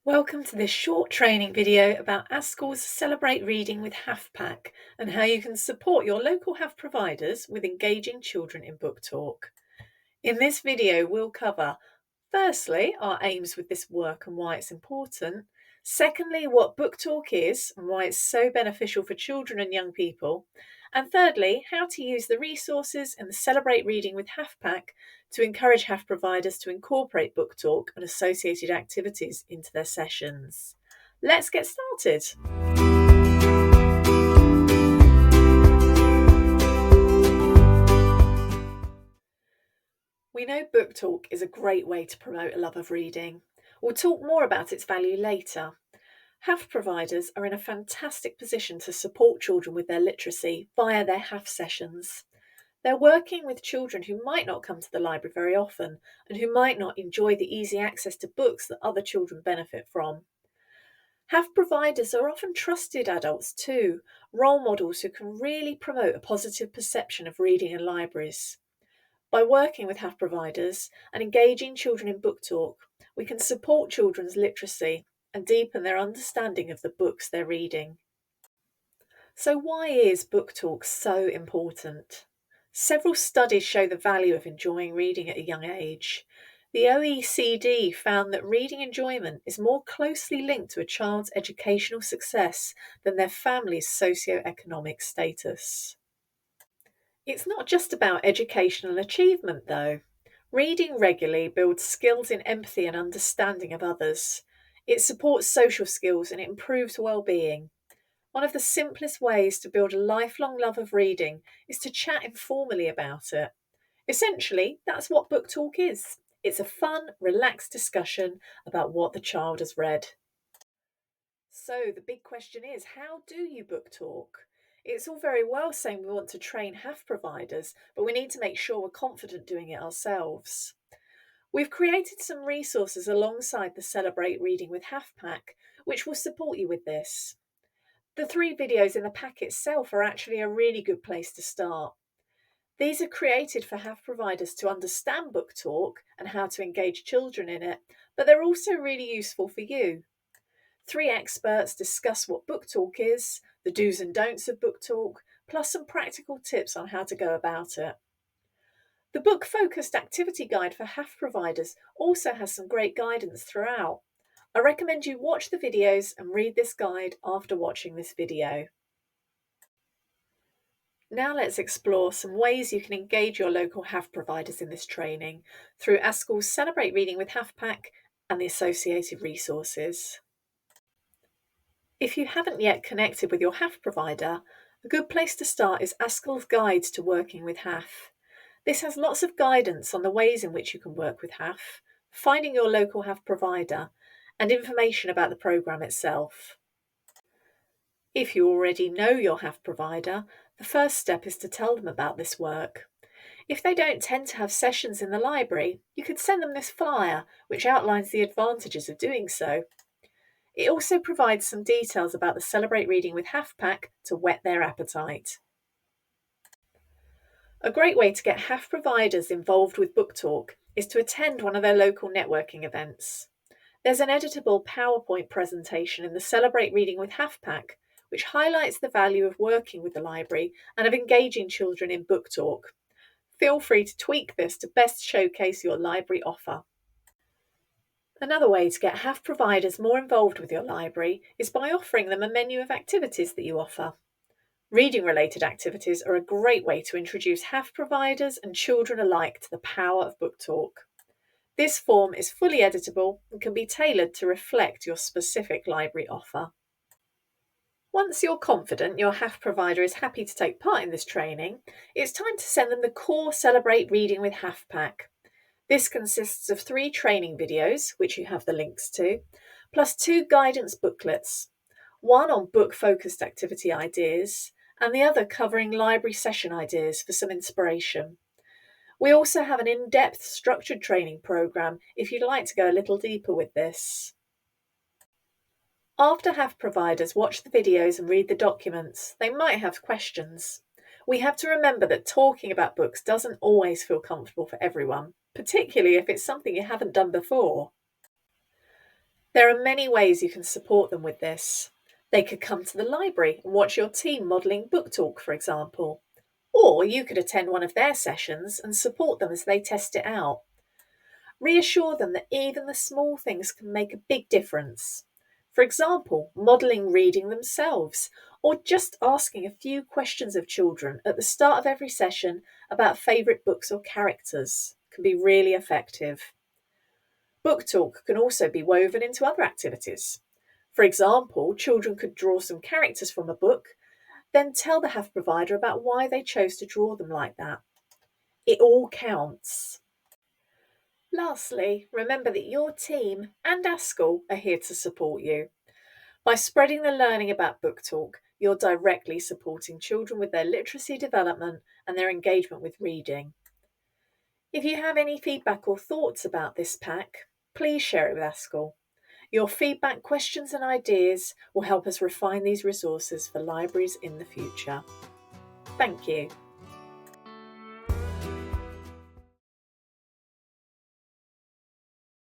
Welcome to this short training video about ASCL's Celebrate Reading with HAF Pack and how you can support your local HAF providers with engaging children in book talk. In this video, we'll cover, firstly, our aims with this work and why it's important. Secondly, what book talk is and why it's so beneficial for children and young people. And thirdly, how to use the resources in the Celebrate Reading with HAF Pack to encourage HAF providers to incorporate book talk and associated activities into their sessions. Let's get started. We know book talk is a great way to promote a love of reading. We'll talk more about its value later. HAF providers are in a fantastic position to support children with their literacy via their HAF sessions. They're working with children who might not come to the library very often and who might not enjoy the easy access to books that other children benefit from. HAF providers are often trusted adults too, role models who can really promote a positive perception of reading in libraries. By working with HAF providers and engaging children in book talk, we can support children's literacy and deepen their understanding of the books they're reading. So why is book talk so important? Several studies show the value of enjoying reading at a young age. The OECD found that reading enjoyment is more closely linked to a child's educational success than their family's socioeconomic status. It's not just about educational achievement, though. Reading regularly builds skills in empathy and understanding of others. It supports social skills and it improves well-being. One of the simplest ways to build a lifelong love of reading is to chat informally about it. Essentially, that's what book talk is. It's a fun, relaxed discussion about what the child has read. So the big question is, how do you book talk? It's all very well saying we want to train HAF providers, but we need to make sure we're confident doing it ourselves. We've created some resources alongside the Celebrate Reading with HAF pack, which will support you with this. The 3 videos in the pack itself are actually a really good place to start. These are created for HAF providers to understand book talk and how to engage children in it, but they're also really useful for you. 3 experts discuss what book talk is, the do's and don'ts of book talk, plus some practical tips on how to go about it. The book-focused activity guide for HAF providers also has some great guidance throughout. I recommend you watch the videos and read this guide after watching this video. Now let's explore some ways you can engage your local HAF providers in this training through ASCL's Celebrate Reading with HAF pack and the associated resources. If you haven't yet connected with your HAF provider, a good place to start is ASCL's Guides to Working with HAF. This has lots of guidance on the ways in which you can work with HAF, finding your local HAF provider, and information about the programme itself. If you already know your HAF provider, the first step is to tell them about this work. If they don't tend to have sessions in the library, you could send them this flyer, which outlines the advantages of doing so. It also provides some details about the Celebrate Reading with HAF pack to whet their appetite. A great way to get HAF providers involved with book talk is to attend one of their local networking events. There's an editable PowerPoint presentation in the Celebrate Reading with HAF pack, which highlights the value of working with the library and of engaging children in book talk. Feel free to tweak this to best showcase your library offer. Another way to get HAF providers more involved with your library is by offering them a menu of activities that you offer. Reading-related activities are a great way to introduce HAF providers and children alike to the power of book talk. This form is fully editable and can be tailored to reflect your specific library offer. Once you're confident your HAF provider is happy to take part in this training, it's time to send them the core Celebrate Reading with HAF pack. This consists of 3 training videos, which you have the links to, plus 2 guidance booklets, one on book-focused activity ideas and the other covering library session ideas for some inspiration. We also have an in-depth structured training programme if you'd like to go a little deeper with this. After HAF providers watch the videos and read the documents, they might have questions. We have to remember that talking about books doesn't always feel comfortable for everyone, particularly if it's something you haven't done before. There are many ways you can support them with this. They could come to the library and watch your team modelling book talk, for example. Or you could attend one of their sessions and support them as they test it out. Reassure them that even the small things can make a big difference. For example, modelling reading themselves, or just asking a few questions of children at the start of every session about favourite books or characters can be really effective. Book talk can also be woven into other activities. For example, children could draw some characters from a book, then tell the HAF provider about why they chose to draw them like that. It all counts. Lastly, remember that your team and our school are here to support you. By spreading the learning about book talk, you're directly supporting children with their literacy development and their engagement with reading. If you have any feedback or thoughts about this pack, please share it with our school. Your feedback, questions and ideas will help us refine these resources for libraries in the future. Thank you.